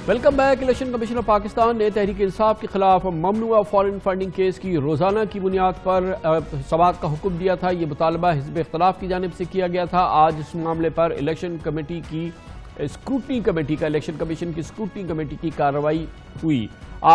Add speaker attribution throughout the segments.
Speaker 1: Welcome back. Election commission of Pakistan نے تحریک انصاف کے خلاف ممنوعہ فارن فنڈنگ کیس کی روزانہ کی بنیاد پر سماعت کا حکم دیا تھا۔ یہ مطالبہ حزب اختلاف کی جانب سے کیا گیا تھا۔ آج اس معاملے پر الیکشن کمیٹی کی اسکروٹنی کمیٹی کا الیکشن کمیشن کی اسکروٹنی کمیٹی کی کارروائی ہوئی۔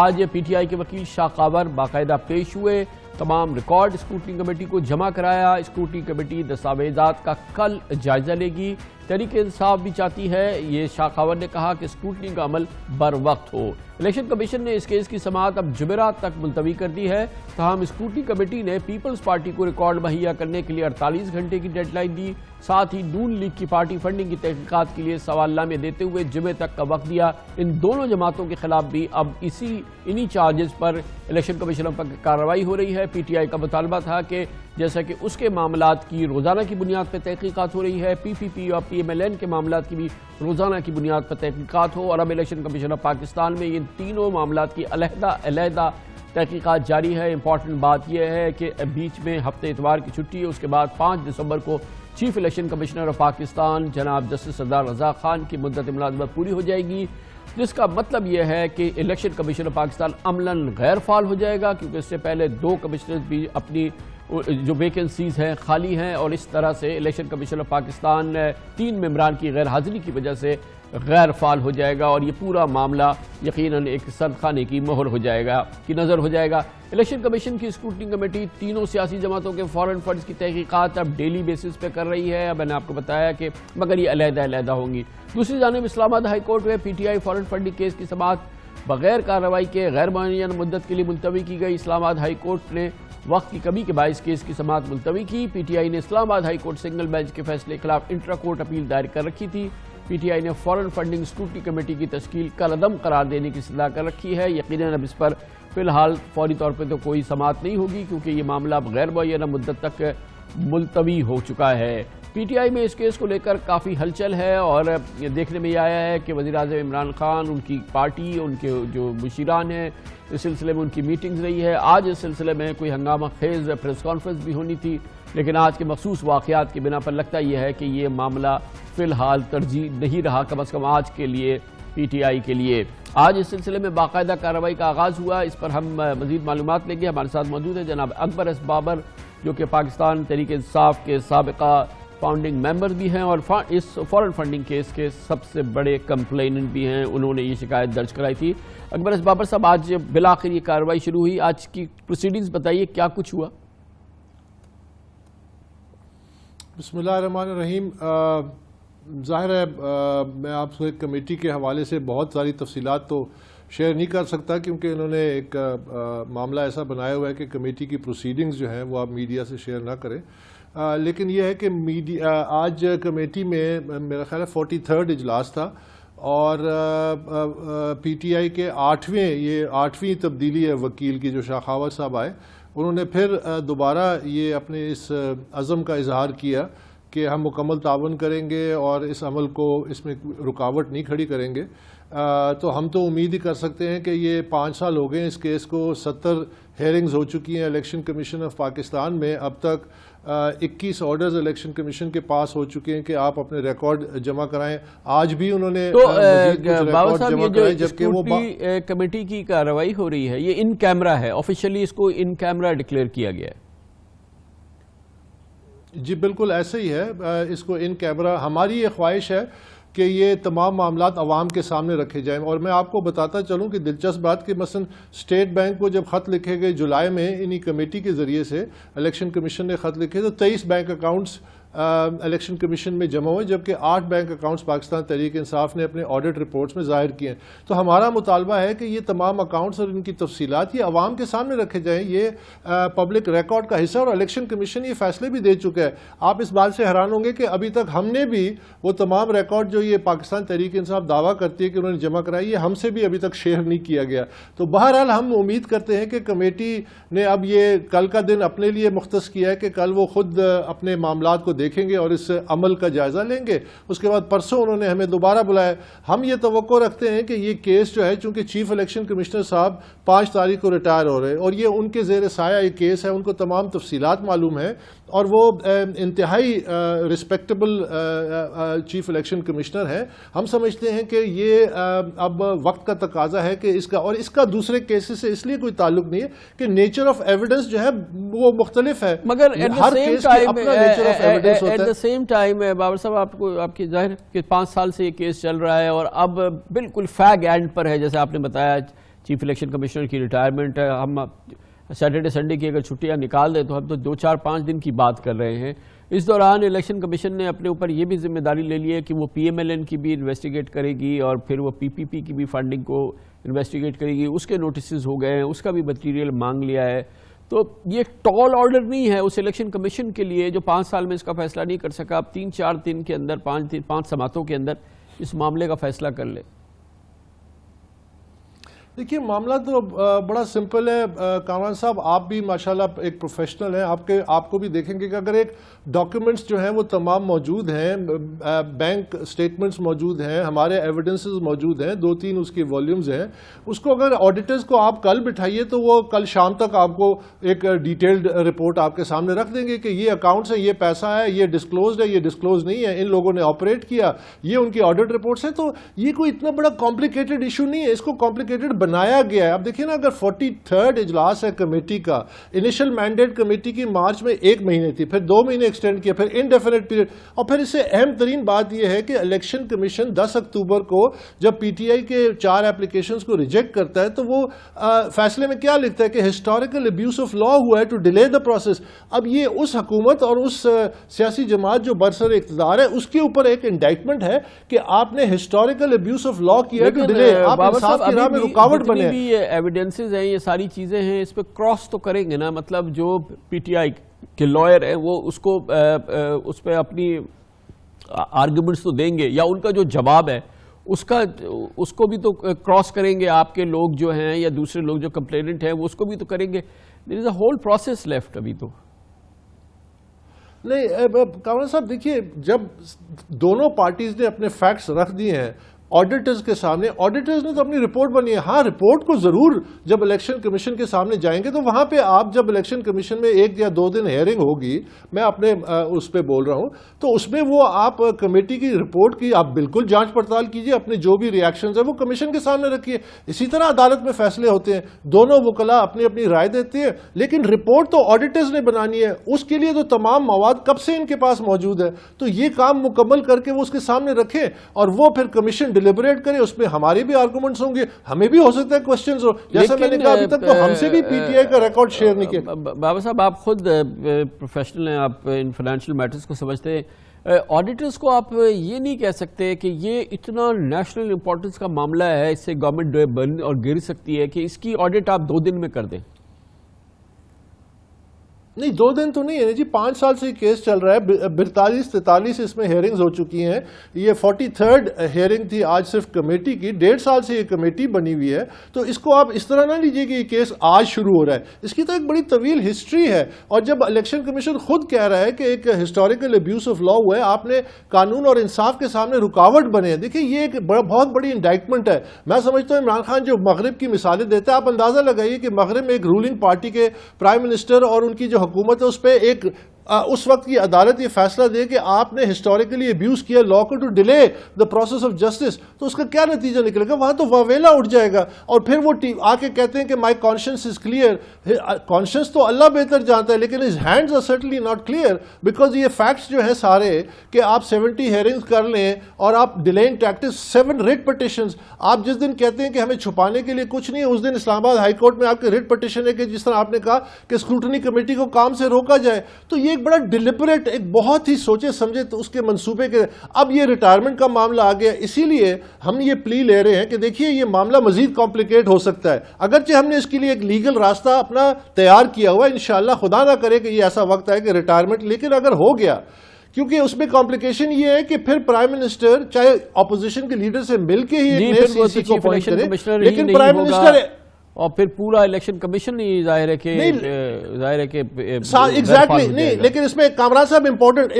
Speaker 1: آج پی ٹی آئی کے وکیل شاہ قابر باقاعدہ پیش ہوئے، تمام ریکارڈ اسکروٹنی کمیٹی کو جمع کرایا۔ اسکروٹنی کمیٹی دستاویزات کا کل جائزہ لے گی۔ تحریک انصاف بھی چاہتی ہے، یہ شاہ قابر نے کہا، کہ اسکروٹنی کا عمل بر وقت ہو۔ الیکشن کمیشن نے اس کیس کی سماعت اب جمعرات تک ملتوی کر دی ہے۔ تاہم اسکروٹنی کمیٹی نے پیپلز پارٹی کو ریکارڈ مہیا کرنے کے لیے 48 گھنٹے کی ڈیڈ لائن دی۔ ساتھ ہی نون لیگ کی پارٹی فنڈنگ کی تحقیقات کے لیے سوال نامے دیتے ہوئے جمعے تک کا وقت دیا۔ ان دونوں جماعتوں کے خلاف بھی اب انہی چارجز پر الیکشن کمیشن پر کارروائی ہو رہی ہے۔ پی ٹی آئی کا مطالبہ تھا کہ جیسا کہ اس کے معاملات کی روزانہ کی بنیاد پر تحقیقات ہو رہی ہے، پی پی پی اور پی ایم ایل این کے معاملات کی بھی روزانہ کی بنیاد پر تحقیقات ہو، اور اب الیکشن کمیشن آف پاکستان میں ان تینوں معاملات کی علیحدہ تحقیقات جاری ہے۔ امپورٹنٹ بات یہ ہے کہ بیچ میں ہفتے اتوار کی چھٹی ہے، اس کے بعد 5 دسمبر کو chief election commissioner of Pakistan جناب جسٹس سردار رضا خان کی مدت ملازمت پوری ہو جائے گی، جس کا مطلب یہ ہے کہ الیکشن کمیشن آف پاکستان عملاً غیر فعال ہو جائے گا، کیونکہ اس سے پہلے 2 کمشنرز بھی اپنی جو ویکنسیز ہیں خالی ہیں، اور اس طرح سے الیکشن کمیشن آف پاکستان 3 ممبران کی غیر حاضری کی وجہ سے غیر فعال ہو جائے گا، اور یہ پورا معاملہ یقیناً ایک سرد خانے کی مہر ہو جائے گا، کی نظر ہو جائے گا۔ الیکشن کمیشن کی اسکروٹنی کمیٹی تینوں سیاسی جماعتوں کے فارن فنڈز کی تحقیقات اب ڈیلی بیسس پہ کر رہی ہے۔ اب میں نے آپ کو بتایا کہ مگر یہ علیحدہ ہوں گی۔ دوسری جانب اسلام آباد ہائی کورٹ میں P T I foreign funding case کی سماعت بغیر کارروائی کے غیر معینہ مدت کے لیے ملتوی کی گئی۔ اسلام آباد ہائی کورٹ نے وقت کی کمی کے باعث کیس کی سماعت ملتوی کی۔ پی ٹی آئی نے اسلام آباد ہائی کورٹ سنگل بینچ کے فیصلے کے خلاف انٹرا کورٹ اپیل دائر کر رکھی تھی۔ پی ٹی آئی نے فارن فنڈنگ اسکروٹنی کمیٹی کی تشکیل کالعدم قرار دینے کی استدعا کر رکھی ہے۔ یقیناً اب اس پر فی الحال فوری طور پہ تو کوئی سماعت نہیں ہوگی، کیونکہ یہ معاملہ اب غیر معینہ مدت تک ملتوی ہو چکا ہے۔ پی ٹی آئی میں اس کیس کو لے کر کافی ہلچل ہے، اور یہ دیکھنے میں یہ آیا ہے کہ وزیر اعظم عمران خان، ان کی پارٹی، ان کے جو مشیران ہیں، اس سلسلے میں ان کی میٹنگز رہی ہے۔ آج اس سلسلے میں کوئی ہنگامہ خیز پریس کانفرنس بھی ہونی تھی، لیکن آج کے مخصوص واقعات کی بنا پر لگتا یہ ہے کہ یہ معاملہ فی الحال ترجیح نہیں رہا، کم از کم آج کے لیے پی ٹی آئی کے لیے۔ آج اس سلسلے میں باقاعدہ کارروائی کا آغاز ہوا، اس پر ہم مزید معلومات لیں گے۔ ہمارے ساتھ موجود ہیں جناب اکبر ایس بابر، جو کہ پاکستان تحریک انصاف کے سابقہ فاؤنڈنگ ممبر بھی ہیں، اور اس فارن فنڈنگ کیس کے سب سے بڑے کمپلیننٹ بھی ہیں، انہوں نے یہ شکایت درج کرائی تھی۔ اکبر ایس بابر صاحب، آج بالآخر یہ کارروائی شروع ہوئی، آج کی پروسیڈنگز بتائیے، کیا کچھ ہوا؟
Speaker 2: بسم اللہ الرحمن الرحیم۔ ظاہر ہے میں آپ سے کمیٹی کے حوالے سے بہت ساری تفصیلات تو شیئر نہیں کر سکتا، کیونکہ انہوں نے ایک معاملہ ایسا بنایا ہوا ہے کہ کمیٹی کی پروسیڈنگز جو ہیں وہ آپ میڈیا سے شیئر نہ کریں، لیکن یہ ہے کہ آج کمیٹی میں میرا خیال ہے 43rd اجلاس تھا، اور پی ٹی آئی کے 8ویں تبدیلی ہے وکیل کی، جو شاہ قابر صاحب آئے، انہوں نے پھر دوبارہ یہ اپنے اس عزم کا اظہار کیا کہ ہم مکمل تعاون کریں گے اور اس عمل کو، اس میں رکاوٹ نہیں کھڑی کریں گے۔ تو ہم تو امید ہی کر سکتے ہیں کہ یہ 5 سال ہو گئے اس کیس کو، 70 ہیئرنگز ہو چکی ہیں الیکشن کمیشن آف پاکستان میں، اب تک 21 آرڈرز الیکشن کمیشن کے پاس ہو چکے ہیں کہ آپ اپنے ریکارڈ جمع کرائیں۔ آج بھی انہوں نے مزید کچھ ریکارڈ جمع کرائے، جبکہ وہ
Speaker 1: کمیٹی کی کارروائی ہو رہی ہے، یہ ان کیمرہ ہے، آفیشلی اس کو ان کیمرہ ڈکلیئر کیا گیا ہے۔
Speaker 2: جی بالکل ایسے ہی ہے، اس کو ان کیمرہ، ہماری یہ خواہش ہے کہ یہ تمام معاملات عوام کے سامنے رکھے جائیں۔ اور میں آپ کو بتاتا چلوں کہ دلچسپ بات کہ مثلا اسٹیٹ بینک کو جب خط لکھے گئے جولائی میں، انہی کمیٹی کے ذریعے سے الیکشن کمیشن نے خط لکھے، تو 23 بینک اکاؤنٹس الیکشن کمیشن میں جمع ہوئے، جبکہ 8 بینک اکاؤنٹس پاکستان تحریک انصاف نے اپنے آڈٹ رپورٹس میں ظاہر کیے ہیں۔ تو ہمارا مطالبہ ہے کہ یہ تمام اکاؤنٹس اور ان کی تفصیلات یہ عوام کے سامنے رکھے جائیں، یہ پبلک ریکارڈ کا حصہ، اور الیکشن کمیشن یہ فیصلے بھی دے چکا ہے۔ آپ اس بات سے حیران ہوں گے کہ ابھی تک ہم نے بھی وہ تمام ریکارڈ جو یہ پاکستان تحریک انصاف دعویٰ کرتی ہے کہ انہوں نے جمع کرائی، یہ ہم سے بھی ابھی تک شیئر نہیں کیا گیا۔ تو بہرحال ہم امید کرتے ہیں کہ کمیٹی نے اب یہ کل کا دن اپنے لیے مختص کیا ہے کہ کل وہ خود اپنے معاملات کو دیکھیں گے اور اس عمل کا جائزہ لیں گے. اس کے بعد پرسوں انہوں نے ہمیں دوبارہ بلایا. ہم یہ توقع رکھتے ہیں کہ یہ کیس جو ہے, چونکہ چیف الیکشن کمشنر صاحب 5 تاریخ کو ریٹائر ہو رہے اور یہ ان کے زیر سایہ یہ کیس ہے, ان کو تمام تفصیلات معلوم ہیں اور وہ انتہائی رسپیکٹیبل چیف الیکشن کمشنر ہیں. ہم سمجھتے ہیں کہ یہ اب وقت کا تقاضا ہے کہ اس کا دوسرے کیسز سے اس لیے کوئی تعلق نہیں ہے کہ نیچر آف ایویڈنس جو ہے وہ مختلف ہے,
Speaker 1: مگر
Speaker 2: ہر کیس کا اپنا نیچر آف ایویڈنس ہوتا ہے.
Speaker 1: At the same time Babar صاحب, آپ کی ظاہر کہ 5 سال سے یہ کیس چل رہا ہے اور اب بالکل فیگ اینڈ پر ہے, جیسے آپ نے بتایا چیف الیکشن کمشنر کی ریٹائرمنٹ ہے. ہم سیٹرڈے سنڈے کی اگر چھٹیاں نکال دیں تو ہم تو 2-4-5 دن کی بات کر رہے ہیں. اس دوران الیکشن کمیشن نے اپنے اوپر یہ بھی ذمہ داری لے لی ہے کہ وہ پی ایم ایل این کی بھی انویسٹیگیٹ کرے گی اور پھر وہ پی پی پی کی بھی فنڈنگ کو انویسٹیگیٹ کرے گی. اس کے نوٹسز ہو گئے ہیں, اس کا بھی مٹیریل مانگ لیا ہے. تو یہ ٹال آرڈر نہیں ہے اس الیکشن کمیشن کے لیے جو 5 سال میں اس کا فیصلہ نہیں کر سکا. اب 3-4 دن کے اندر 5 سماعتوں کے اندر اس معاملے کا فیصلہ کر لے.
Speaker 2: دیکھیے معاملہ تو بڑا سمپل ہے کامران صاحب, آپ بھی ماشاءاللہ ایک پروفیشنل ہیں, آپ کو بھی دیکھیں گے کہ اگر ایک ڈاکیومنٹس جو ہیں وہ تمام موجود ہیں, بینک سٹیٹمنٹس موجود ہیں, ہمارے ایویڈنسز موجود ہیں, 2-3 اس کی والیومز ہیں, اس کو اگر آڈیٹرز کو آپ کل بٹھائیے تو وہ کل شام تک آپ کو ایک ڈیٹیلڈ رپورٹ آپ کے سامنے رکھ دیں گے کہ یہ اکاؤنٹس ہیں, یہ پیسہ ہے, یہ ڈسکلوزڈ ہے, یہ ڈسکلوز نہیں ہے, ان لوگوں نے آپریٹ کیا, یہ ان کی آڈٹ رپورٹس ہیں. تو یہ کوئی اتنا بڑا کمپلیکیٹڈ ایشو نہیں ہے, اس کو کمپلیکیٹڈ بنایا گیا ہے. اب دیکھیں نا, اگر 43rd اجلاس ہے کمیٹی کا, انیشل مینڈیٹ کمیٹی کی مارچ میں 1 مہینے تھی, پھر 2 مہینے ایکسٹینڈ کیا, پھر انڈیفینٹ پیریڈ, اور پھر اس سے اہم ترین بات یہ ہے کہ الیکشن کمیشن 10 اکتوبر کو جب پی ٹی آئی کے 4 اپلیکیشنز کو ریجیکٹ کرتا ہے تو وہ فیصلے میں کیا لکھتا ہے کہ ہسٹوریکل ابیوز آف لا ہوا ہے ٹو ڈیلے دا پروسیس. اب یہ اس حکومت اور اس سیاسی جماعت جو برسر اقتدار ہے اس کے اوپر ایک انڈائٹمنٹ ہے کہ آپ نے ہسٹوریکل ابیوز آف لا کیا ہے ٹو ڈیلے, آپ انصاف کی راہ میں رکاوٹ بنے.
Speaker 1: یہ ایویڈنسز ہیں, یہ ساری چیزیں ہیں, اس پہ کراس تو کریں گے نا. مطلب جو پی ٹی آئی کے لائر ہیں وہ اس پہ اپنی آرگومنٹس تو دیں گے, یا ان کا جو جواب ہے اس کو بھی تو کراس کریں گے آپ کے لوگ جو ہیں یا دوسرے لوگ جو کمپلیننٹ ہیں وہ اس کو بھی تو کریں گے. دیر از اے ہول پروسیس لیفٹ ابھی تو.
Speaker 2: نہیں کامران صاحب دیکھیے, جب دونوں پارٹیز نے اپنے فیکٹس رکھ دیے ہیں آڈیٹرز کے سامنے, آڈیٹرز نے تو اپنی رپورٹ بنی ہے. ہاں رپورٹ کو ضرور جب الیکشن کمیشن کے سامنے جائیں گے تو وہاں پہ آپ جب الیکشن کمیشن میں 1 یا 2 دن ہیئرنگ ہوگی, میں اپنے اس پہ بول رہا ہوں, تو اس میں وہ آپ کمیٹی کی رپورٹ کی آپ بالکل جانچ پڑتال کیجئے, اپنے جو بھی ریاکشنز ہیں وہ کمیشن کے سامنے رکھیے. اسی طرح عدالت میں فیصلے ہوتے ہیں, دونوں وکلاء اپنی اپنی رائے دیتے ہیں, لیکن رپورٹ تو آڈیٹرز نے بنانی ہے. اس کے لیے تو تمام مواد کب سے ان کے پاس موجود ہے, تو یہ کام مکمل کر کے وہ اس کے سامنے رکھیں اور وہ پھر کمیشن ڈیلیبریٹ کرے. اس میں ہمارے بھی آرگومنٹس ہوں گے, ہمیں بھی ہو سکتا ہے کوسچنز ہو, جیسا میں نے کہا ابھی تک تو ہم سے بھی پی ٹی آئی کا ریکارڈ شیئر نہیں کیا.
Speaker 1: بابا صاحب آپ خود پروفیشنل ہیں, آپ ان فائنینشیل میٹرز کو سمجھتے ہیں. آڈیٹرز کو آپ یہ نہیں کہہ سکتے کہ یہ اتنا نیشنل امپورٹنس کا معاملہ ہے, اس سے گورنمنٹ بن اور گر سکتی ہے, کہ اس کی آڈٹ آپ 2 دن میں کر دیں.
Speaker 2: نہیں 2 دن تو نہیں ہے جی, 5 سال سے یہ کیس چل رہا ہے, 42-43 اس میں ہیئرنگز ہو چکی ہیں. یہ 43rd ہیئرنگ تھی آج صرف کمیٹی کی, 1.5 سال سے یہ کمیٹی بنی ہوئی ہے. تو اس کو آپ اس طرح نہ لیجئے کہ یہ کیس آج شروع ہو رہا ہے, اس کی تو ایک بڑی طویل ہسٹری ہے. اور جب الیکشن کمیشن خود کہہ رہا ہے کہ ایک ہسٹوریکل ابیوز آف لا ہوا ہے, آپ نے قانون اور انصاف کے سامنے رکاوٹ بنے ہیں, دیکھیں یہ ایک بہت بڑی انڈائٹمنٹ ہے. میں سمجھتا ہوں عمران خان جو مغرب کی مثالیں دیتا ہے, آپ اندازہ لگائیے کہ مغرب میں ایک رولنگ پارٹی کے پرائم منسٹر اور ان کی جو حکومت ہے اس پہ ایک اس وقت کی عدالت یہ فیصلہ دے کہ آپ نے ہسٹوریکلی ابیوز کیا لا کو to delay the process of justice, تو اس کا کیا نتیجہ نکلے گا؟ وہاں تو واویلا اٹھ جائے گا. اور پھر وہ آ کے کہتے ہیں کہ my conscience is clear. Conscience تو اللہ بہتر جانتا ہے, لیکن his hands are certainly not clear, because یہ فیکٹس جو ہیں سارے کہ آپ 70 ہیئرنگز کر لیں اور آپ ڈیلینگ ٹیکٹس 7 ریٹ پٹیشنز, آپ جس دن کہتے ہیں کہ ہمیں چھپانے کے لیے کچھ نہیں ہے, اس دن اسلام آباد ہائی کورٹ میں آپ کے ریٹ پٹیشن ہے کہ جس طرح آپ نے کہا کہ اسکروٹنی کمیٹی کو کام سے روکا جائے. تو یہ ایک بڑا ڈیلیبریٹ, ایک بہت ہی سوچے سمجھے تو اس کے منصوبے کے. اب یہ ریٹائرمنٹ کا معاملہ آ گیا, اسی لیے ہم یہ پلی لے رہے ہیں کہ دیکھیے یہ معاملہ مزید کمپلیکیٹ ہو سکتا ہے, اگرچہ ہم نے اس کے لیے ایک لیگل راستہ اپنا تیار کیا ہوا ہے. انشاءاللہ خدا نہ کرے کہ یہ ایسا وقت ہے کہ ریٹائرمنٹ, لیکن اگر ہو گیا, کیونکہ اس میں کمپلیکیشن یہ ہے کہ پھر پرائم منسٹر چاہے اپوزیشن کے لیڈر سے مل کے ہی ایک نئے سی سی کو اپوائنٹ کرے, لیکن پرائم منسٹر
Speaker 1: اور پھر پورا الیکشن کمیشن ہی ظاہر ہے کہ
Speaker 2: ایگزیکٹلی نہیں. لیکن اس میں کامران صاحب امپورٹنٹ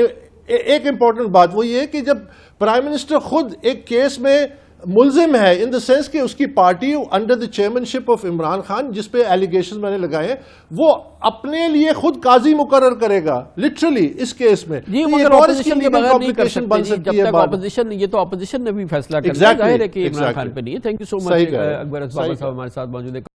Speaker 2: ایک امپورٹنٹ بات وہ یہ ہے کہ جب پرائم منسٹر خود ایک کیس میں ملزم ہے ان دا سینس کہ اس کی party under the chairman of Imran Khan جس پہ ایلیگیشن میں نے لگائے ہیں وہ اپنے لیے خود قاضی مقرر کرے گا لٹرلی اس کیس میں
Speaker 1: جی مگر اپوزیشن کے بغیر نہیں کر سکتے جی، جب تک اپوزیشن یہ تو اپوزیشن نے بھی فیصلہ کرنا ہے، ظاہر ہے کہ عمران خان پہ نہیں ہے. تھینک یو سو مچ اکبر اسباب صاحب ہمارے ساتھ موجود ہے.